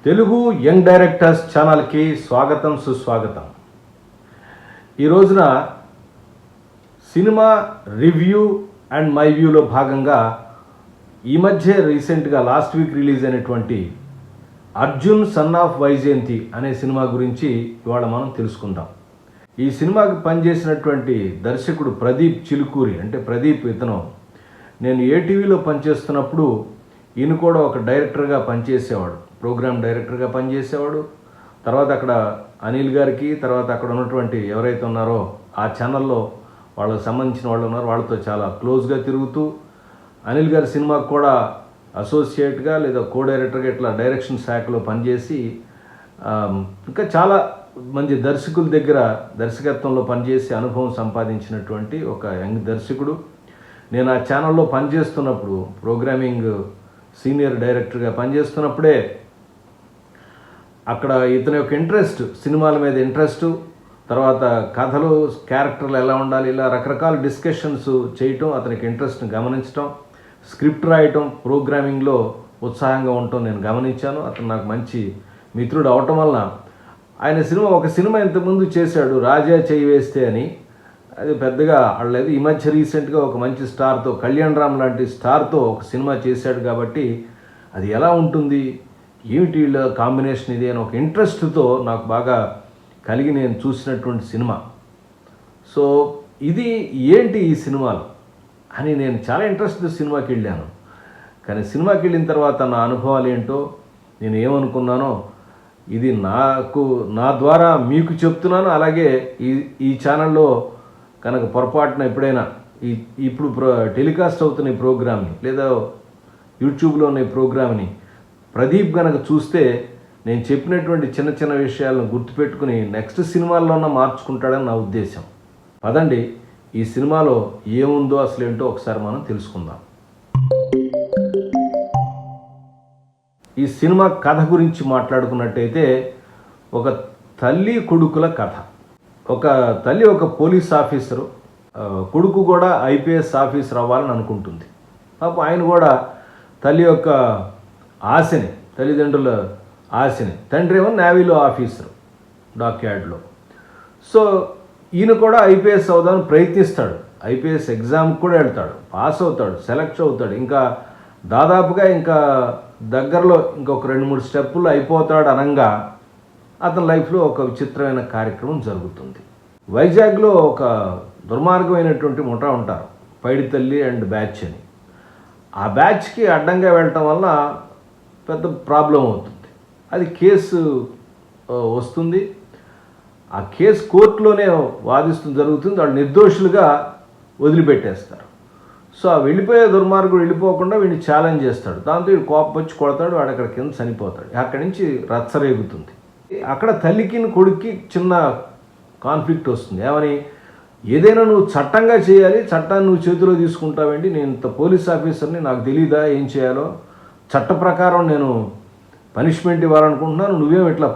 Telugu young directors ఛానల్కి స్వాగతం సుస్వాగతం. ఈ రోజున సినిమా రివ్యూ అండ్ మై వ్యూలో భాగంగా ఈ మధ్య రీసెంట్గా లాస్ట్ వీక్ రిలీజ్ అయినటువంటి అర్జున్ సన్ ఆఫ్ వైజయంతి అనే సినిమా గురించి ఇవాళ మనం తెలుసుకుందాం. ఈ సినిమాకి పనిచేసినటువంటి దర్శకుడు ప్రదీప్ చిలుకూరి, అంటే ప్రదీప్ ఇతను నేను ఏటీవీలో పనిచేస్తున్నప్పుడు ఈయన కూడా ఒక డైరెక్టర్గా పనిచేసేవాడు, ప్రోగ్రామ్ డైరెక్టర్గా పనిచేసేవాడు. తర్వాత అక్కడ అనిల్ గారికి, తర్వాత అక్కడ ఉన్నటువంటి ఎవరైతే ఉన్నారో ఆ ఛానల్లో వాళ్ళకి సంబంధించిన వాళ్ళు ఉన్నారో వాళ్ళతో చాలా క్లోజ్గా తిరుగుతూ అనిల్ గారి సినిమాకు కూడా అసోసియేట్గా లేదా కో డైరెక్టర్గా ఇట్లా డైరెక్షన్ శాఖలో పనిచేసి ఇంకా చాలా మంచి దర్శకుల దగ్గర దర్శకత్వంలో పనిచేసి అనుభవం సంపాదించినటువంటి ఒక యంగ్ దర్శకుడు. నేను ఆ ఛానల్లో పనిచేస్తున్నప్పుడు ప్రోగ్రామింగ్ సీనియర్ డైరెక్టర్గా పనిచేస్తున్నప్పుడే అక్కడ ఇతని యొక్క ఇంట్రెస్ట్, సినిమాల మీద ఇంట్రెస్టు, తర్వాత కథలు, క్యారెక్టర్లు ఎలా ఉండాలి, ఇలా రకరకాల డిస్కషన్స్ చేయటం, అతనికి ఇంట్రెస్ట్ని గమనించడం, స్క్రిప్ట్ రాయటం, ప్రోగ్రామింగ్లో ఉత్సాహంగా ఉండటం నేను గమనించాను. అతను నాకు మంచి మిత్రుడు అవటం వలన ఆయన ఒక సినిమా ఇంతకుముందు చేశాడు, రాజా చేయి వేస్తే అని. అది పెద్దగా ఆడలేదు. ఈ మధ్య రీసెంట్గా ఒక మంచి స్టార్తో, కళ్యాణ్ రామ్ లాంటి స్టార్తో ఒక సినిమా చేశాడు కాబట్టి అది ఎలా ఉంటుంది, ఏమిటి వీళ్ళ కాంబినేషన్ ఇది అని ఒక ఇంట్రెస్ట్తో నాకు బాగా కలిగి నేను చూసినటువంటి సినిమా. సో ఇది ఏంటి ఈ సినిమాలు అని నేను చాలా ఇంట్రెస్ట్తో సినిమాకి వెళ్ళాను. కానీ సినిమాకి వెళ్ళిన తర్వాత నా అనుభవాలు ఏంటో, నేను ఏమనుకున్నానో ఇది నా ద్వారా మీకు చెప్తున్నాను. అలాగే ఈ ఛానల్లో కనుక పొరపాటున ఎప్పుడైనా ఇప్పుడు టెలికాస్ట్ అవుతున్న ఈ ప్రోగ్రామ్ని లేదా యూట్యూబ్లో ఉన్న ఈ ప్రోగ్రామ్ని ప్రదీప్ కనుక చూస్తే నేను చెప్పినటువంటి చిన్న చిన్న విషయాలను గుర్తుపెట్టుకుని నెక్స్ట్ సినిమాల్లోనే మార్చుకుంటాడని నా ఉద్దేశం. పదండి, ఈ సినిమాలో ఏముందో అసలు ఏంటో ఒకసారి మనం తెలుసుకుందాం. ఈ సినిమా కథ గురించి మాట్లాడుకున్నట్టయితే ఒక తల్లి కొడుకుల కథ. ఒక తల్లి ఒక పోలీస్ ఆఫీసరు, కొడుకు కూడా ఐపీఎస్ ఆఫీసర్ అవ్వాలని అనుకుంటుంది. పాపం ఆయన కూడా తల్లి యొక్క ఆశని, తల్లిదండ్రుల ఆశని, తండ్రి ఏమో నేవీలో ఆఫీసరు, డాక్యార్డ్లో. సో ఈయన కూడా ఐపీఎస్ అవుదామని ప్రయత్నిస్తాడు. ఐపీఎస్ ఎగ్జామ్కి కూడా వెళ్తాడు, పాస్ అవుతాడు, సెలెక్ట్ అవుతాడు. ఇంకా దాదాపుగా ఇంకా దగ్గరలో ఇంకొక 2-3 స్టెప్పులు అయిపోతాడు అనగా అతని లైఫ్లో ఒక విచిత్రమైన కార్యక్రమం జరుగుతుంది. వైజాగ్లో ఒక దుర్మార్గమైనటువంటి ముఠా ఉంటారు, పైడి తల్లి అండ్ బ్యాచ్ అని. ఆ బ్యాచ్కి అడ్డంగా వెళ్ళటం వల్ల పెద్ద ప్రాబ్లం అవుతుంది. అది కేసు వస్తుంది. ఆ కేసు కోర్టులోనే వాదిస్తూ జరుగుతుంది. వాళ్ళు నిర్దోషులుగా వదిలిపెట్టేస్తారు. సో ఆ వెళ్ళిపోయే దుర్మార్గుడు వెళ్ళిపోకుండా వీడిని ఛాలెంజ్ చేస్తాడు. దాంతో వీడు కోపం వచ్చి కొడతాడు, వాడు అక్కడ కింద చనిపోతాడు. అక్కడి నుంచి రచ్చరేగుతుంది. అక్కడ తల్లికి కొడుక్కి చిన్న కాన్ఫ్లిక్ట్ వస్తుంది. ఏమని, ఏదైనా నువ్వు చట్టంగా చేయాలి, చట్టాన్ని నువ్వు చేతిలో తీసుకుంటావేంటి, నేను ఇంత పోలీస్ ఆఫీసర్ని, నాకు తెలీదా ఏం చేయాలో, చట్ట ప్రకారం నేను పనిష్మెంట్ ఇవ్వాలనుకుంటున్నాను, నువ్వేం ఇట్లా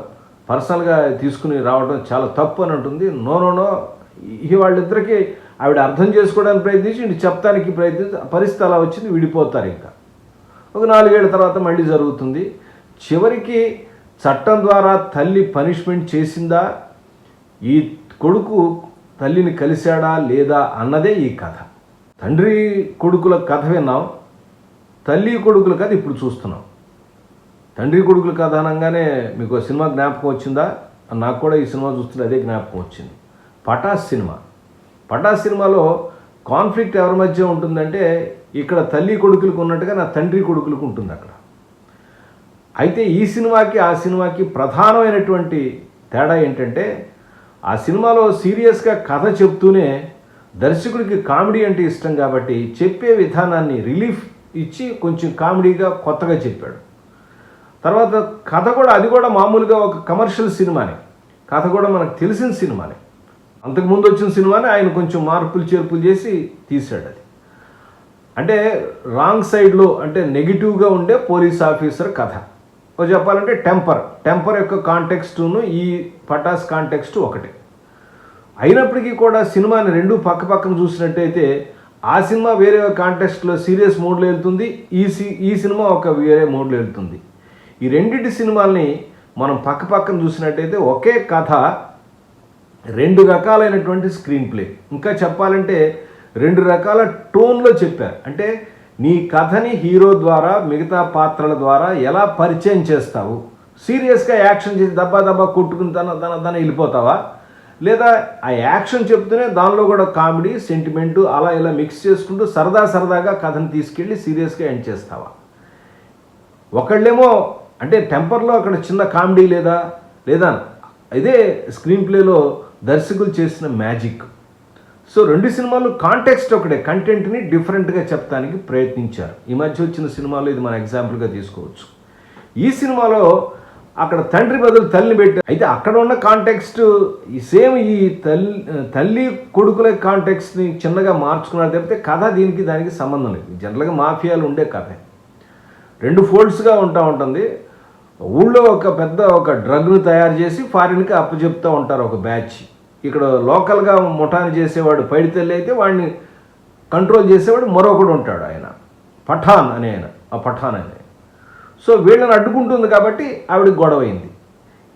పర్సనల్గా తీసుకుని రావడం చాలా తప్పు అని ఉంటుంది. నో వాళ్ళిద్దరికీ ఆవిడ అర్థం చేసుకోవడానికి ప్రయత్నించి వీడు చెప్తానికి ప్రయత్నించి పరిస్థితి అలా వచ్చింది, విడిపోతారు. ఇంకా ఒక 4 ఏళ్ల తర్వాత మళ్ళీ జరుగుతుంది. చివరికి చట్టం ద్వారా తల్లి పనిష్మెంట్ చేసిందా, ఈ కొడుకు తల్లిని కలిశాడా లేదా అన్నదే ఈ కథ. తండ్రి కొడుకుల కథ విన్నాం, తల్లి కొడుకుల కథ ఇప్పుడు చూస్తున్నాం. తండ్రి కొడుకుల కథ అనగానే మీకు సినిమా జ్ఞాపకం వచ్చిందా? నాకు కూడా ఈ సినిమా చూస్తుంటే అదే జ్ఞాపకం వచ్చింది. పటాస్ సినిమాలో కాన్ఫ్లిక్ట్ ఎవరి మధ్య ఉంటుందంటే ఇక్కడ తల్లి కొడుకులకు ఉన్నట్టుగా నా తండ్రి కొడుకులకు ఉంటుంది అక్కడ. అయితే ఈ సినిమాకి ఆ సినిమాకి ప్రధానమైనటువంటి తేడా ఏంటంటే ఆ సినిమాలో సీరియస్గా కథ చెప్తూనే దర్శకుడికి కామెడీ అంటే ఇష్టం కాబట్టి చెప్పే విధానాన్ని రిలీఫ్ ఇచ్చి కొంచెం కామెడీగా కొత్తగా చెప్పాడు. తర్వాత కథ కూడా, అది కూడా మామూలుగా ఒక కమర్షియల్ సినిమానే, కథ కూడా మనకు తెలిసిన సినిమానే, అంతకుముందు వచ్చిన సినిమానే ఆయన కొంచెం మార్పులు చేర్పులు చేసి తీశాడు. అది అంటే రాంగ్ సైడ్లో, అంటే నెగిటివ్గా ఉండే పోలీస్ ఆఫీసర్ కథ. చెప్పాలంటే టెంపర్ యొక్క కాంటెక్స్టును ఈ పటాస్ కాంటెక్స్ట్ ఒకటే అయినప్పటికీ కూడా సినిమాని రెండు పక్కన చూసినట్టయితే ఆ సినిమా వేరే కాంటెక్స్ట్లో సీరియస్ మోడ్లో వెళ్తుంది, ఈ సినిమా ఒక వేరే మోడ్లో వెళ్తుంది. ఈ రెండింటి సినిమాల్ని మనం పక్క పక్కన చూసినట్టయితే ఒకే కథ 2 రకాలైనటువంటి స్క్రీన్ ప్లే, ఇంకా చెప్పాలంటే 2 రకాల టోన్లో చెప్పారు. అంటే నీ కథని హీరో ద్వారా మిగతా పాత్రల ద్వారా ఎలా పరిచయం చేస్తావు, సీరియస్గా యాక్షన్ చేసి దబ్బా దబ్బా కొట్టుకుని తన వెళ్ళిపోతావా, లేదా ఆ యాక్షన్ చెప్తూనే దానిలో కూడా కామెడీ సెంటిమెంటు అలా ఇలా మిక్స్ చేసుకుంటూ సరదాగా కథను తీసుకెళ్ళి సీరియస్గా ఎండ్ చేస్తావా. ఒకళ్ళేమో అంటే టెంపర్లో అక్కడ చిన్న కామెడీ లేదా ఇదే స్క్రీన్ ప్లేలో దర్శకులు చేసిన మ్యాజిక్. సో 2 సినిమాలు కాంటెక్స్ట్ ఒకటే, కంటెంట్ని డిఫరెంట్గా చెప్పడానికి ప్రయత్నించారు. ఈ మధ్య వచ్చిన సినిమాలో ఇది మన ఎగ్జాంపుల్గా తీసుకోవచ్చు. ఈ సినిమాలో అక్కడ తండ్రి బదులు తల్లిని పెట్టి, అయితే అక్కడ ఉన్న కాంటెక్స్ట్ ఈ సేమ్ ఈ తల్లి కొడుకుల కాంటెక్స్ట్ని చిన్నగా మార్చుకున్నారు తప్పితే కథ దానికి సంబంధం లేదు. జనరల్గా మాఫియాలు ఉండే కథ 2 ఫోల్డ్స్గా ఉంటుంది. ఊళ్ళో ఒక డ్రగ్ను తయారు చేసి ఫారిన్కి అప్పచెప్తూ ఉంటారు ఒక బ్యాచ్. ఇక్కడ లోకల్గా ముఠాని చేసేవాడు పైడితల్లి అయితే వాడిని కంట్రోల్ చేసేవాడు మరొకడు ఉంటాడు, ఆయన పఠాన్ అనే ఆయన, ఆ పఠాన్ అనే. సో వీళ్ళని అడ్డుకుంటుంది కాబట్టి ఆవిడకి గొడవ అయింది.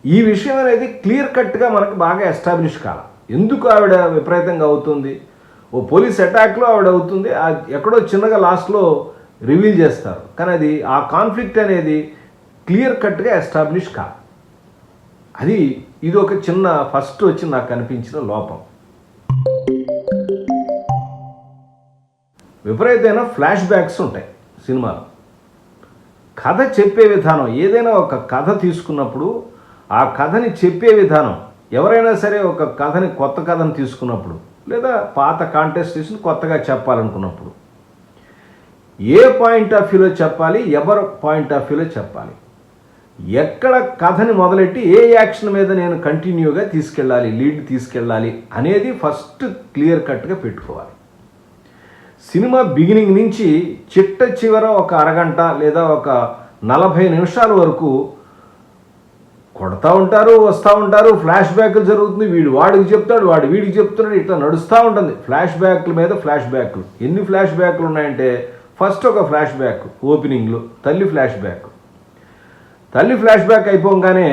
ఈ విషయం అనేది క్లియర్ కట్గా మనకు బాగా ఎస్టాబ్లిష్ కాల. ఎందుకు ఆవిడ విపరీతంగా అవుతుంది, ఓ పోలీస్ అటాక్లో ఆవిడ అవుతుంది, ఎక్కడో చిన్నగా లాస్ట్లో రివీల్ చేస్తారు. కానీ అది ఆ కాన్ఫ్లిక్ట్ అనేది క్లియర్ కట్గా ఎస్టాబ్లిష్ కాదు. ఇది ఒక చిన్న ఫస్ట్ వచ్చి నాకు కనిపించిన లోపం. విపరీతమైన ఫ్లాష్ బ్యాక్స్ ఉంటాయి సినిమాలో. కథ చెప్పే విధానం, ఏదైనా ఒక కథ తీసుకున్నప్పుడు ఆ కథని చెప్పే విధానం, ఎవరైనా సరే ఒక కథని కొత్త కథని తీసుకున్నప్పుడు లేదా పాత కాంటెక్స్ట్ తీసుకుని కొత్తగా చెప్పాలనుకున్నప్పుడు ఏ పాయింట్ ఆఫ్ వ్యూలో చెప్పాలి, ఎవరి పాయింట్ ఆఫ్ వ్యూలో చెప్పాలి, ఎక్కడ కథని మొదలెట్టి ఏ యాక్షన్ మీద నేను కంటిన్యూగా లీడ్ తీసుకెళ్ళాలి అనేది ఫస్ట్ క్లియర్ కట్గా పెట్టుకోవాలి. సినిమా బిగినింగ్ నుంచి చివర ఒక అరగంట లేదా ఒక 40 నిమిషాల వరకు కొడతా ఉంటారు, వస్తూ ఉంటారు, ఫ్లాష్ బ్యాక్లు జరుగుతుంది, వాడికి చెప్తాడు, వాడు వీడికి చెప్తున్నాడు, ఇట్లా నడుస్తూ ఉంటుంది. ఫ్లాష్ బ్యాక్ల మీద ఫ్లాష్ బ్యాక్లు. ఎన్ని ఫ్లాష్ బ్యాక్లు ఉన్నాయంటే ఫస్ట్ ఒక ఫ్లాష్ బ్యాక్ ఓపెనింగ్లో తల్లి ఫ్లాష్ బ్యాక్ అయిపోగానే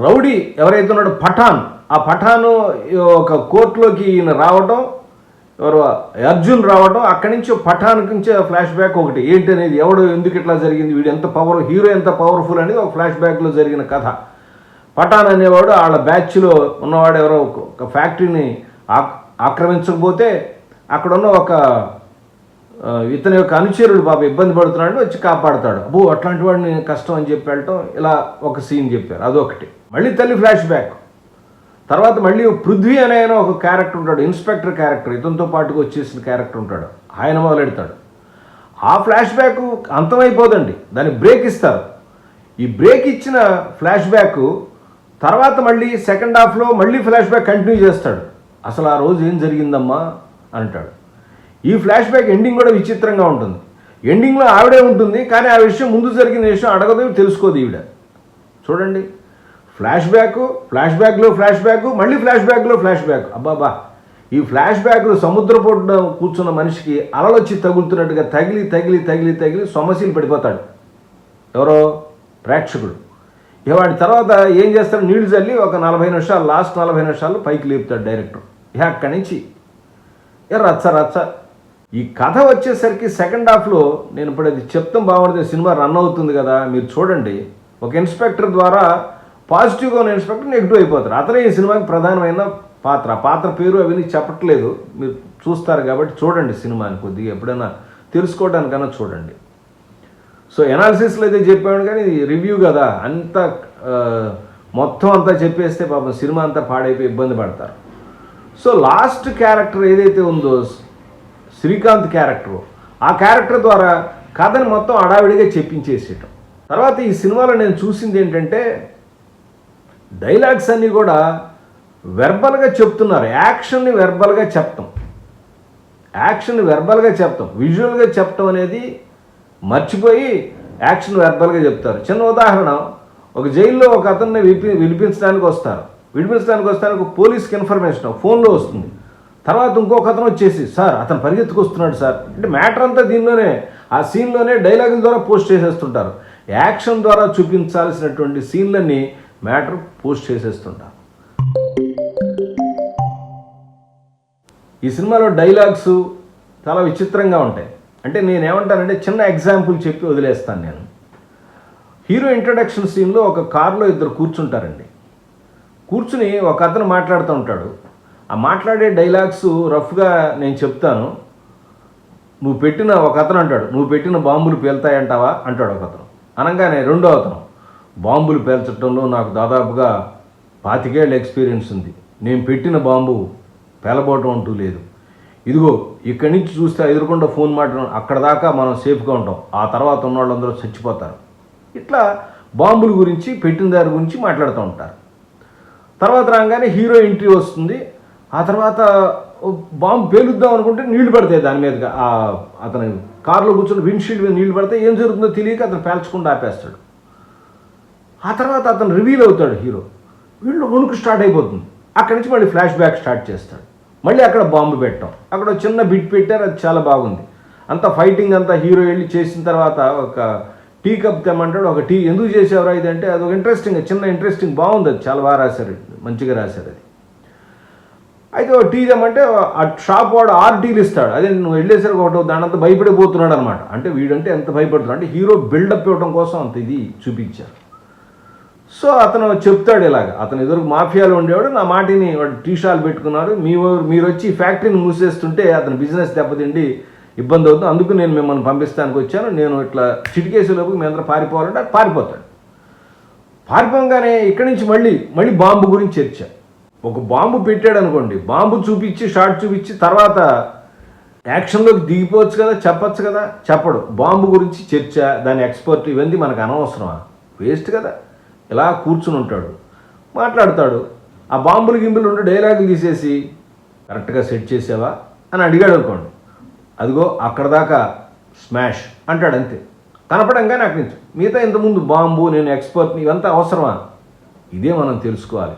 రౌడీ ఎవరైతే ఉన్నాడో పఠాన్, ఆ పఠాను ఒక కోర్టులోకి ఈయన రావటం, ఎవరు అర్జున్ రావటం, అక్కడి నుంచి పఠాన్ నుంచి ఫ్లాష్ బ్యాక్ ఒకటి ఏంటి అనేది, ఎవడు ఎందుకు ఇట్లా జరిగింది, హీరో ఎంత పవర్ఫుల్ అనేది ఒక ఫ్లాష్ బ్యాక్లో జరిగిన కథ. పఠాన్ అనేవాడు వాళ్ళ బ్యాచ్లో ఉన్నవాడు ఎవరో ఒక ఫ్యాక్టరీని ఆక్రమించకపోతే అక్కడున్న ఒక ఇతని యొక్క అనుచరుడు బాబు ఇబ్బంది పడుతున్నాడు, వచ్చి కాపాడుతాడు. అట్లాంటి వాడిని కష్టం అని చెప్పి వెళ్ళటం, ఇలా ఒక సీన్ చెప్పారు, అదొకటి. మళ్ళీ తల్లి ఫ్లాష్ బ్యాక్. తర్వాత మళ్ళీ పృథ్వీ అనే ఆయన ఒక క్యారెక్టర్ ఉంటాడు, ఇన్స్పెక్టర్ క్యారెక్టర్, ఇతనితో పాటుగా వచ్చేసిన క్యారెక్టర్ ఉంటాడు, ఆయన మొదలెడతాడు. ఆ ఫ్లాష్ బ్యాక్ అంతమైపోదండి, దాన్ని బ్రేక్ ఇస్తారు. ఈ బ్రేక్ ఇచ్చిన ఫ్లాష్ బ్యాక్ తర్వాత మళ్ళీ సెకండ్ హాఫ్లో మళ్ళీ ఫ్లాష్ బ్యాక్ కంటిన్యూ చేస్తాడు. అసలు ఆ రోజు ఏం జరిగిందమ్మా అంటాడు. ఈ ఫ్లాష్ బ్యాక్ ఎండింగ్ కూడా విచిత్రంగా ఉంటుంది. ఎండింగ్లో ఆవిడే ఉంటుంది, కానీ ఆ విషయం ముందు జరిగిన విషయం అడగదు, తెలుసుకోదు ఈవిడ. చూడండి, ఫ్లాష్ బ్యాక్లో ఫ్లాష్ బ్యాక్, మళ్ళీ ఫ్లాష్ బ్యాక్. అబ్బాబా, ఈ ఫ్లాష్ బ్యాక్లు సముద్రపోటున కూర్చున్న మనిషికి అలలొచ్చి తగులుతున్నట్టుగా తగిలి సొమసీలు పడిపోతాడు ఎవరో ప్రేక్షకుడు. వాడి తర్వాత ఏం చేస్తాడు, నీళ్లు చల్లి ఒక 40 నిమిషాలు, లాస్ట్ 40 నిమిషాలు పైకి లేపుతాడు డైరెక్టర్. అక్కడి నుంచి రచ్చ. ఈ కథ వచ్చేసరికి సెకండ్ హాఫ్లో, నేను ఇప్పుడు అది చెప్తాం బాగుంటుంది, సినిమా రన్ అవుతుంది కదా, మీరు చూడండి. ఒక ఇన్స్పెక్టర్ ద్వారా పాజిటివ్గా ఉన్న ఇన్స్పెక్టర్ నెగిటివ్ అయిపోతారు. అతనే ఈ సినిమాకి ప్రధానమైన పాత్ర పేరు అవన్నీ చెప్పట్లేదు, మీరు చూస్తారు కాబట్టి చూడండి సినిమాని, కొద్దిగా ఎప్పుడైనా తెలుసుకోవడానికన్నా చూడండి. సో ఎనాలిసిస్లో అయితే చెప్పాడు, కానీ ఇది రివ్యూ కదా, అంతా మొత్తం అంతా చెప్పేస్తే పాపం సినిమా అంతా పాడైపోయి ఇబ్బంది పడతారు. సో లాస్ట్ క్యారెక్టర్ ఏదైతే ఉందో శ్రీకాంత్ క్యారెక్టర్, ఆ క్యారెక్టర్ ద్వారా కథని మొత్తం అడావిడిగా చెప్పించేసేయటం. తర్వాత ఈ సినిమాలో నేను చూసింది ఏంటంటే డైలాగ్స్ అన్నీ కూడా వెర్బల్గా చెప్తున్నారు. యాక్షన్ని వెర్బల్గా చెప్తాం, విజువల్గా చెప్తాం అనేది మర్చిపోయి యాక్షన్ వెర్బల్గా చెప్తారు. చిన్న ఉదాహరణ, ఒక జైల్లో ఒక అతన్ని విడిపించడానికి వస్తారు ఒక పోలీస్కి ఇన్ఫర్మేషన్ ఫోన్లో వస్తుంది. తర్వాత ఇంకొక అతను వచ్చేసి, సార్ అతను పరిగెత్తుకొస్తున్నాడు సార్ అంటే, మ్యాటర్ అంతా దీనిలోనే ఆ సీన్లోనే డైలాగుల ద్వారా పోస్ట్ చేసేస్తుంటారు. యాక్షన్ ద్వారా చూపించాల్సినటువంటి సీన్లన్నీ మ్యాటర్ పోస్ట్ చేసేస్తుంటారు. ఈ సినిమాలో డైలాగ్స్ చాలా విచిత్రంగా ఉంటాయి. అంటే నేనేమంటానంటే చిన్న ఎగ్జాంపుల్ చెప్పి వదిలేస్తాను నేను. హీరో ఇంట్రడక్షన్ సీన్లో ఒక కారులో ఇద్దరు కూర్చుంటారండి. కూర్చుని ఒక అతను మాట్లాడుతూ ఉంటాడు. ఆ మాట్లాడే డైలాగ్స్ రఫ్గా నేను చెప్తాను. ఒక అతను అంటాడు, నువ్వు పెట్టిన బాంబులు పేలుతాయంటావా అంటాడు ఒక అతను. అనగానే రెండో అతను, బాంబులు పేల్చడంలో నాకు దాదాపుగా 25 ఏళ్ళ ఎక్స్పీరియన్స్ ఉంది. నేను పెట్టిన బాంబు పేలబోవటం అంటూ లేదు. ఇదిగో ఇక్కడి నుంచి చూస్తే ఎదురుకుండా ఫోన్ మాట్లాడడం, అక్కడ దాకా మనం సేఫ్గా ఉంటాం, ఆ తర్వాత ఉన్న వాళ్ళందరూ చచ్చిపోతారు. ఇట్లా బాంబుల గురించి, పెట్టిన దారి గురించి మాట్లాడుతూ ఉంటారు. తర్వాత రాగానే హీరో ఎంట్రీ వస్తుంది. ఆ తర్వాత బాంబు పేలుద్దాం అనుకుంటే నీళ్లు పడతాయి దాని మీదుగా. అతను కారులో కూర్చొని విండ్షీల్డ్ మీద నీళ్లు పడితే ఏం జరుగుతుందో తెలియక అతను పేల్చకుండా ఆపేస్తాడు. ఆ తర్వాత అతను రివీల్ అవుతాడు హీరో. వీళ్ళు వణుకు స్టార్ట్ అయిపోతుంది. అక్కడి నుంచి మళ్ళీ ఫ్లాష్ బ్యాక్ స్టార్ట్ చేస్తాడు. మళ్ళీ అక్కడ బాంబు పెట్టాం, అక్కడ చిన్న బిట్ పెట్టారు, అది చాలా బాగుంది. అంతా ఫైటింగ్ అంతా హీరో వెళ్ళి చేసిన తర్వాత ఒక టీ కప్ తెమ్మంటాడు. ఒక టీ ఎందుకు చేసేవారా ఇది అంటే అది ఒక ఇంట్రెస్టింగ్ బాగుంది, అది చాలా బాగా రాశారు, మంచిగా రాశారు అది. అయితే ఒక టీ తెమ్మంటే ఆ షాప్ వాడు 6 టీలు ఇస్తాడు. అదే నువ్వు వెళ్ళేసరికి ఒకటో దానంతా భయపడిపోతున్నాడు అనమాట. అంటే వీడంటే ఎంత భయపడుతున్నాడు అంటే హీరో బిల్డప్ ఇవ్వడం కోసం అంత ఇది చూపించారు. సో అతను చెప్తాడు ఇలాగ, అతను ఎదురు మాఫియాలో ఉండేవాడు, నా మాటిని వాడు టీ షాల్ పెట్టుకున్నాడు, మీరు వచ్చి ఫ్యాక్టరీని మూసేస్తుంటే అతను బిజినెస్ దెబ్బతిండి ఇబ్బంది అవుతుంది, అందుకు నేను మిమ్మల్ని పంపిస్తానికి వచ్చాను, నేను ఇట్లా చిటికేసేలోపు మీ అందరూ పారిపోవాలంటే పారిపోతాడు. పారిపోగానే ఇక్కడి నుంచి మళ్ళీ బాంబు గురించి చర్చ. ఒక బాంబు పెట్టాడు అనుకోండి, బాంబు చూపించి షార్ట్ చూపించి తర్వాత యాక్షన్లోకి దిగిపోవచ్చు కదా, చెప్పచ్చు కదా, చెప్పడు. బాంబు గురించి చర్చ, దాని ఎక్స్పర్ట్, ఇవన్నీ మనకు అనవసరమా, వేస్ట్ కదా. ఇలా కూర్చుని ఉంటాడు, మాట్లాడతాడు. ఆ బాంబులు గింబులు ఉండే డైలాగులు తీసేసి కరెక్ట్గా సెట్ చేసావా అని అడిగాడు అనుకోండి, అదిగో అక్కడ దాకా స్మాష్ అంటాడు అంతే. కనపడంగా నాకు నుంచి మిగతా ఇంతకుముందు బాంబు, నేను ఎక్స్పర్ట్ని, ఇవంతా అవసరమా? ఇదే మనం తెలుసుకోవాలి.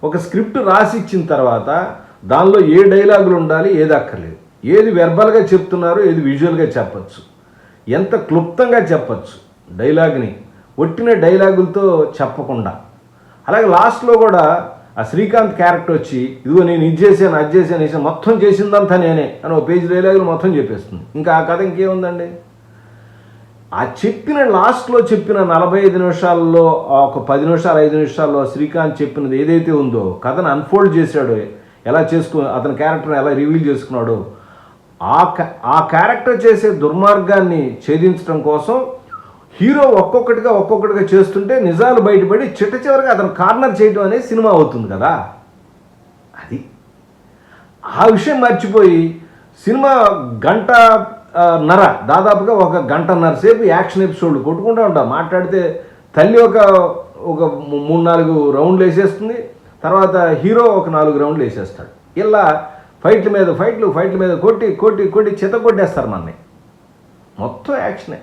ఒక స్క్రిప్ట్ రాసి ఇచ్చిన తర్వాత దానిలో ఏ డైలాగులు ఉండాలి, ఏది అక్కర్లేదు, ఏది వెర్బల్గా చెప్తున్నారు, ఏది విజువల్గా చెప్పచ్చు, ఎంత క్లుప్తంగా చెప్పచ్చు డైలాగ్ని, ఒట్టిన డైలాగులతో చెప్పకుండా. అలాగే లాస్ట్లో కూడా ఆ శ్రీకాంత్ క్యారెక్టర్ వచ్చి ఇదిగో నేను ఇది చేశాను, అది చేశాను, మొత్తం చేసిందంతా నేనే అని ఒక పేజ్ డైలాగులు మొత్తం చెప్పేస్తుంది. ఇంకా ఆ కథ ఇంకేముందండి? ఆ చెప్పిన లాస్ట్లో చెప్పిన 45 నిమిషాల్లో, ఒక 10 నిమిషాలు 5 నిమిషాల్లో శ్రీకాంత్ చెప్పినది ఏదైతే ఉందో, కథను అన్ఫోల్డ్ చేశాడో, ఎలా అతని క్యారెక్టర్ని ఎలా రివీల్ చేసుకున్నాడో, ఆ క్యారెక్టర్ చేసే దుర్మార్గాన్ని ఛేదించడం కోసం హీరో ఒక్కొక్కటిగా చేస్తుంటే నిజాలు బయటపడి చివరికి అతను కార్నర్ చేయడం అనేది సినిమా అవుతుంది కదా. అది ఆ విషయం మర్చిపోయి సినిమా దాదాపుగా 1 గంటన్నర సేపు యాక్షన్ ఎపిసోడ్లు కొట్టుకుంటూ ఉంటాం. మాట్లాడితే తల్లి ఒక 3-4 రౌండ్లు వేసేస్తుంది, తర్వాత హీరో ఒక 4 రౌండ్లు వేసేస్తాడు. ఇలా ఫైట్ల మీద కొట్టి చిత కొట్టేస్తారు మనని. మొత్తం యాక్షనే.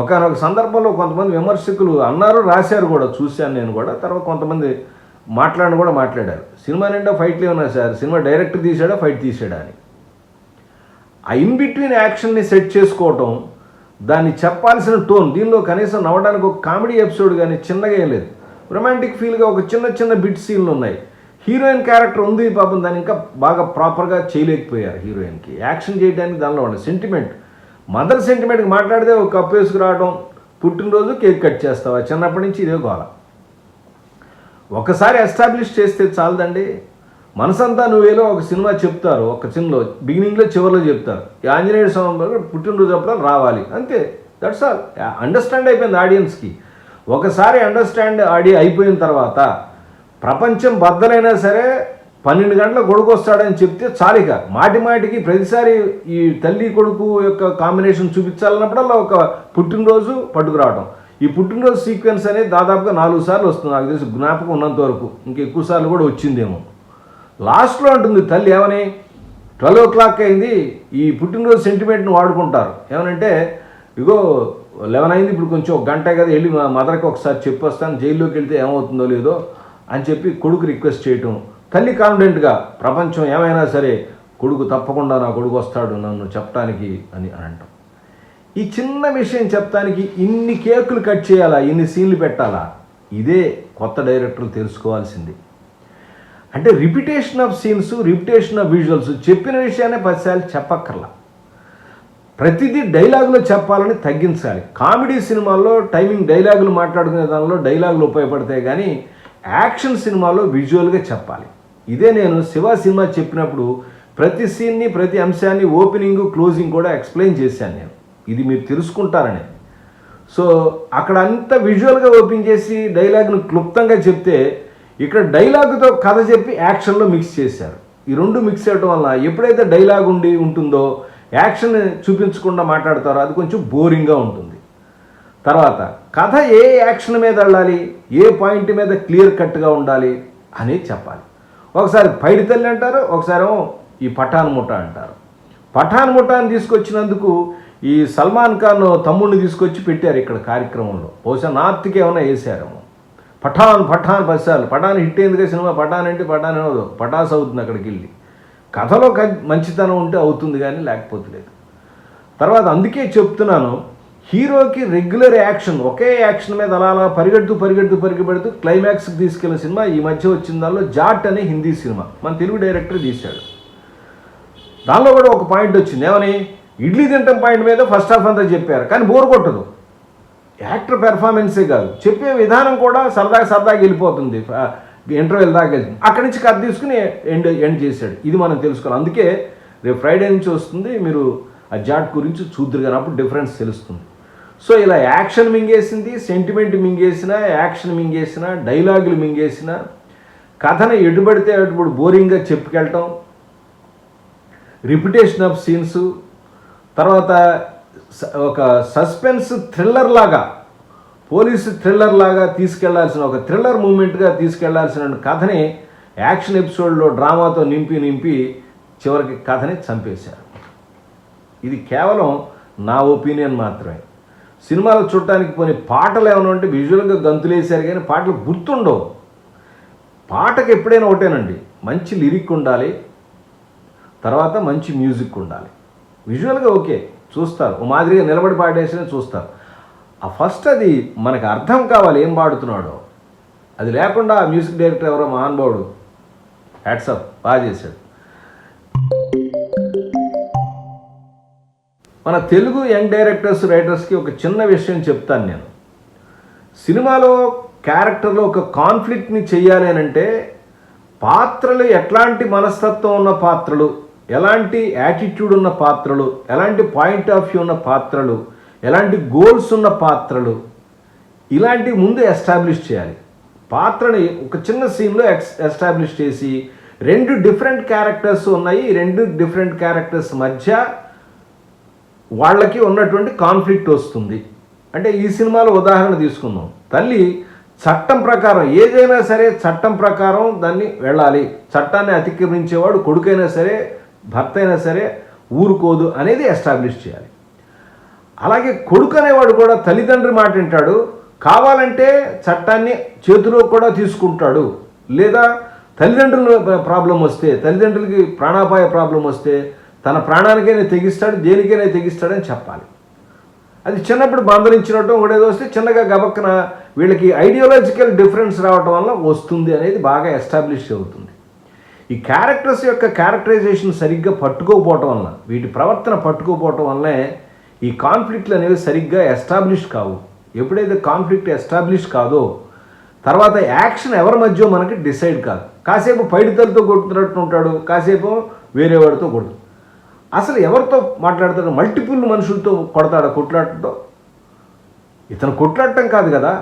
ఒకనొక సందర్భంలో కొంతమంది విమర్శకులు అన్నారు, రాశారు కూడా, చూశాను నేను కూడా. తర్వాత కొంతమంది మాట్లాడారు, సినిమా నిండా ఫైట్లు ఉన్నాయి సార్, సినిమా డైరెక్టర్ తీసాడా ఫైట్ తీసాడా అని. ఆ ఇన్ బిట్వీన్ యాక్షన్ని సెట్ చేసుకోవటం, దాన్ని చెప్పాల్సిన టోన్, దీనిలో కనీసం నవ్వడానికి ఒక కామెడీ ఎపిసోడ్ కానీ చిన్నగా ఏం లేదు. రొమాంటిక్ ఫీల్గా ఒక చిన్న బిట్ సీన్లు ఉన్నాయి. హీరోయిన్ క్యారెక్టర్ ఉంది పాపం, దాన్ని ఇంకా బాగా ప్రాపర్గా చేయలేకపోయారు. హీరోయిన్కి యాక్షన్ చేయడానికి దానిలో ఉండే సెంటిమెంట్, మదర్ సెంటిమెంట్కి మాట్లాడితే ఒక కప్పు వేసుకురావడం, పుట్టినరోజు కేక్ కట్ చేస్తావా, చిన్నప్పటి నుంచి ఇదే గోల. ఒకసారి ఎస్టాబ్లిష్ చేస్తే చాలదండి. మనసంతా నువ్వేలో ఒక సినిమా చెప్తారు, ఒక సినిమాలో బిగినింగ్లో చివరిలో చెప్తారు, ఆంజనేయ స్వామి పుట్టినరోజు అప్పుడు రావాలి, అంతే, దట్స్ ఆల్. అండర్స్టాండ్ అయిపోయింది ఆడియన్స్కి. ఒకసారి అండర్స్టాండ్ అయిపోయిన తర్వాత ప్రపంచం బద్దలైనా సరే 12 గంటల కొడుకు వస్తాడని చెప్తే చాలిక. మాటికి ప్రతిసారి ఈ తల్లి కొడుకు యొక్క కాంబినేషన్ చూపించాలన్నప్పుడల్లా ఒక పుట్టినరోజు పట్టుకురావడం. ఈ పుట్టినరోజు సీక్వెన్స్ అనేది దాదాపుగా 4 సార్లు వస్తుంది నాకు తెలిసి, జ్ఞాపకం ఉన్నంత వరకు. ఇంకెక్కువ సార్లు కూడా వచ్చిందేమో. లాస్ట్లో అంటుంది తల్లి ఏమని, 12 o'clock అయింది, ఈ పుట్టినరోజు సెంటిమెంట్ని వాడుకుంటారు. ఏమనంటే, ఇగో 11 అయింది, ఇప్పుడు కొంచెం 1 గంటే కదా, వెళ్ళి మా మదర్కి ఒకసారి చెప్పొస్తాను, జైల్లోకి వెళ్తే ఏమవుతుందో లేదో అని చెప్పి కొడుకు రిక్వెస్ట్ చేయటం. తల్లి కాన్ఫిడెంట్గా ప్రపంచం ఏమైనా సరే కొడుకు తప్పకుండా నా కొడుకు వస్తాడు నన్ను చెప్పడానికి అని అంటాం. ఈ చిన్న విషయం చెప్తానికి ఇన్ని కేకులు కట్ చేయాలా, ఇన్ని సీన్లు పెట్టాలా? ఇదే కొత్త డైరెక్టర్లు తెలుసుకోవాల్సింది. అంటే repetition of scenes, repetition of visuals. చెప్పిన విషయాన్ని 10 సార్లు చెప్పక్కర్లా, ప్రతిదీ డైలాగులో చెప్పాలని తగ్గించాలి. కామెడీ సినిమాల్లో టైమింగ్ డైలాగులు మాట్లాడుకునే దానిలో డైలాగులు ఉపయోగపడతాయి, కానీ యాక్షన్ సినిమాలో విజువల్గా చెప్పాలి. ఇదే నేను శివ సినిమా చెప్పినప్పుడు ప్రతి సీన్ని, ప్రతి అంశాన్ని ఓపెనింగ్, క్లోజింగ్ కూడా ఎక్స్ప్లెయిన్ చేశాను నేను. ఇది మీరు తెలుసుకుంటారని. సో అక్కడ అంతా విజువల్గా ఓపెన్ చేసి డైలాగ్ను క్లుప్తంగా చెప్తే, ఇక్కడ డైలాగుతో కథ చెప్పి యాక్షన్లో మిక్స్ చేశారు. ఈ రెండు మిక్స్ చేయడం వల్ల ఎప్పుడైతే డైలాగ్ ఉంటుందో యాక్షన్ చూపించకుండా మాట్లాడతారో అది కొంచెం బోరింగ్గా ఉంటుంది. తర్వాత కథ ఏ యాక్షన్ మీద వెళ్ళాలి, ఏ పాయింట్ మీద క్లియర్ కట్గా ఉండాలి అనేది చెప్పాలి. ఒకసారి పైడి తల్లి అంటారు, ఒకసారి ఈ పఠాన్ ముఠా అంటారు. పఠాన్ ముఠాని తీసుకొచ్చినందుకు ఈ సల్మాన్ ఖాన్ తమ్ముడిని తీసుకొచ్చి పెట్టారు ఇక్కడ కార్యక్రమంలో. బహుశా నార్త్కి ఏమైనా వేసారేమో. పఠాన్ 10 సార్లు. పఠాన్ హిట్ అయిందిగా సినిమా. పఠాన్ అంటే పఠాన్ ఏమో పటాస్ అవుతుంది అక్కడికి వెళ్ళి. కథలో మంచితనం ఉంటే అవుతుంది, కానీ లేకపోతే లేదు. తర్వాత అందుకే చెప్తున్నాను, హీరోకి రెగ్యులర్ యాక్షన్, ఒకే యాక్షన్ మీద అలా పరిగెడుతూ క్లైమాక్స్కి తీసుకెళ్ళిన సినిమా ఈ మధ్య వచ్చిన దానిలో జాట్ అనే హిందీ సినిమా మన తెలుగు డైరెక్టర్ తీశాడు. దానిలో కూడా ఒక పాయింట్ వచ్చింది. ఏమని? ఇడ్లీ తింటం పాయింట్ మీద ఫస్ట్ హాఫ్ అంతా చెప్పారు, కానీ బోర్ కొట్టదు. యాక్టర్ పెర్ఫార్మెన్సే కాదు, చెప్పే విధానం కూడా సరదాగా వెళ్ళిపోతుంది. ఇంటర్వెల్ దాకా వెళ్తుంది. అక్కడి నుంచి కథ తీసుకుని ఎండ్ చేశాడు. ఇది మనం తెలుసుకోవాలి. అందుకే రేపు ఫ్రైడే నుంచి వస్తుంది, మీరు ఆ జాట్ గురించి చూద్దరు, కానీ అప్పుడు డిఫరెన్స్ తెలుస్తుంది. సో ఇలా యాక్షన్ మింగేసింది, సెంటిమెంట్ మింగేసిన, యాక్షన్ మింగేసిన, డైలాగులు మింగేసిన, కథను ఎటుబడితే అటుబడి బోరింగ్గా చెప్పుకెళ్ళటం, రిపిటేషన్ ఆఫ్ సీన్స్, తర్వాత ఒక సస్పెన్స్ థ్రిల్లర్ లాగా, పోలీసు థ్రిల్లర్ లాగా తీసుకెళ్లాల్సిన, ఒక థ్రిల్లర్ మూమెంట్గా తీసుకెళ్లాల్సిన కథని యాక్షన్ ఎపిసోడ్లో డ్రామాతో నింపి చివరికి కథని చంపేశారు. ఇది కేవలం నా ఒపీనియన్ మాత్రమే. సినిమాలు చూడటానికి పోనీ పాటలు ఏమైనా ఉంటే విజువల్గా గంతులేశారు, కానీ పాటలు గుర్తుండవు. పాటకు ఎప్పుడైనా ఒకటేనండి, మంచి లిరిక్ ఉండాలి, తర్వాత మంచి మ్యూజిక్ ఉండాలి. విజువల్గా ఓకే చూస్తారు, ఓ మాదిరిగా నిలబడి పాడేసినా చూస్తారు. ఆ ఫస్ట్ అది మనకు అర్థం కావాలి ఏం పాడుతున్నాడో. అది లేకుండా ఆ మ్యూజిక్ డైరెక్టర్ ఎవరో మహానుభావుడు, హ్యాట్సప్, బాగా చేశాడు. మన తెలుగు యంగ్ డైరెక్టర్స్, రైటర్స్కి ఒక చిన్న విషయం చెప్తాను నేను. సినిమాలో క్యారెక్టర్లో ఒక కాన్ఫ్లిక్ట్ని చెయ్యాలి అని అంటే, పాత్రలు ఎట్లాంటి మనస్తత్వం ఉన్న పాత్రలు, ఎలాంటి యాటిట్యూడ్ ఉన్న పాత్రలు, ఎలాంటి పాయింట్ ఆఫ్ వ్యూ ఉన్న పాత్రలు, ఎలాంటి గోల్స్ ఉన్న పాత్రలు, ఇలాంటివి ముందు ఎస్టాబ్లిష్ చేయాలి. పాత్రని ఒక చిన్న సీన్లో ఎస్టాబ్లిష్ చేసి, 2 డిఫరెంట్ క్యారెక్టర్స్ ఉన్నాయి, 2 డిఫరెంట్ క్యారెక్టర్స్ మధ్య వాళ్ళకి ఉన్నటువంటి కాన్ఫ్లిక్ట్ వస్తుంది. అంటే ఈ సినిమాలో ఉదాహరణ తీసుకుందాం. తల్లి చట్టం ప్రకారం ఏదైనా సరే చట్టం ప్రకారం దాన్ని వెళ్ళాలి, చట్టాన్ని అతిక్రమించేవాడు కొడుకైనా సరే భర్త అయినా సరే ఊరుకోదు అనేది ఎస్టాబ్లిష్ చేయాలి. అలాగే కొడుకు అనేవాడు కూడా తల్లిదండ్రి మాట వింటాడు, కావాలంటే చట్టాన్ని చేతిలో కూడా తీసుకుంటాడు. లేదా తల్లిదండ్రుల ప్రాబ్లం వస్తే, తల్లిదండ్రులకి ప్రాణాపాయ ప్రాబ్లం వస్తే తన ప్రాణానికైనా తెగిస్తాడు, దేనికైనా తెగిస్తాడని చెప్పాలి. అది చిన్నప్పుడు బంధనించినట్టు ఒకటేదో వస్తే చిన్నగా గబక్కన వీళ్ళకి ఐడియాలజికల్ డిఫరెన్స్ రావటం వల్ల వస్తుంది అనేది బాగా ఎస్టాబ్లిష్ అవుతుంది. ఈ క్యారెక్టర్స్ యొక్క క్యారెక్టరైజేషన్ సరిగ్గా పట్టుకోకపోవటం వలన, వీటి ప్రవర్తన పట్టుకోకపోవటం వల్లనే ఈ కాన్ఫ్లిక్ట్లు అనేవి సరిగ్గా ఎస్టాబ్లిష్ కావు. ఎప్పుడైతే కాన్ఫ్లిక్ట్ ఎస్టాబ్లిష్ కాదో తర్వాత యాక్షన్ ఎవరి మధ్య మనకి డిసైడ్ కాదు. కాసేపు పైడితలతో కొడుతున్నట్టు ఉంటాడు, కాసేపు వేరే వాడితో కొడుతుంది. అసలు ఎవరితో మాట్లాడతాడు? మల్టిపుల్ మనుషులతో కొడతాడు కొట్లాడటంతో. ఇతను కొట్లాడటం కాదు కదా.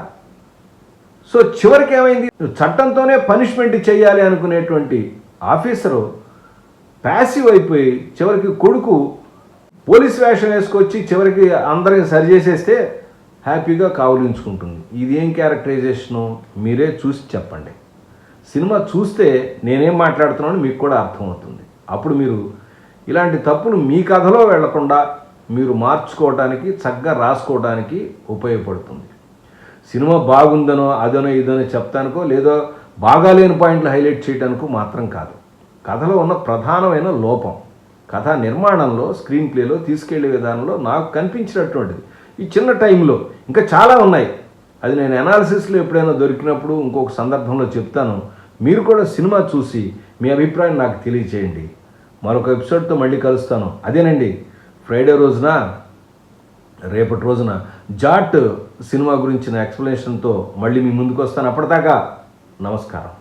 సో చివరికి ఏమైంది? చట్టంతోనే పనిష్మెంట్ చేయాలి అనుకునేటువంటి ఆఫీసరు ప్యాసివ్ అయిపోయి చివరికి కొడుకు పోలీస్ వేషం వేసుకొచ్చి చివరికి అందరికి సరి చేసేస్తే హ్యాపీగా కావులించుకుంటుంది. ఇది ఏం క్యారెక్టరైజేషను మీరే చూసి చెప్పండి. సినిమా చూస్తే నేనేం మాట్లాడుతున్నానో మీకు కూడా అర్థమవుతుంది. అప్పుడు మీరు ఇలాంటి తప్పులు మీ కథలో వెళ్లకుండా మీరు మార్చుకోవడానికి, చక్కగా రాసుకోవడానికి ఉపయోగపడుతుంది. సినిమా బాగుందనో అదనో ఇదనో చెప్తానికో లేదో బాగాలేని పాయింట్లు హైలైట్ చేయడానికో మాత్రం కాదు. కథలో ఉన్న ప్రధానమైన లోపం కథా నిర్మాణంలో, స్క్రీన్ ప్లేలో, తీసుకెళ్లే విధానంలో నాకు కనిపించినటువంటిది ఈ చిన్న టైంలో. ఇంకా చాలా ఉన్నాయి, అది నేను అనాలిసిస్లో ఎప్పుడైనా దొరికినప్పుడు ఇంకొక సందర్భంలో చెప్తాను. మీరు కూడా సినిమా చూసి మీ అభిప్రాయం నాకు తెలియచేయండి. మరొక ఎపిసోడ్తో మళ్ళీ కలుస్తాను. అదేనండి, ఫ్రైడే రోజున, రేపటి రోజున జాట్ సినిమా గురించిన ఎక్స్ప్లెనేషన్తో మళ్ళీ మీ ముందుకు వస్తాను. అప్పటిదాకా నమస్కారం.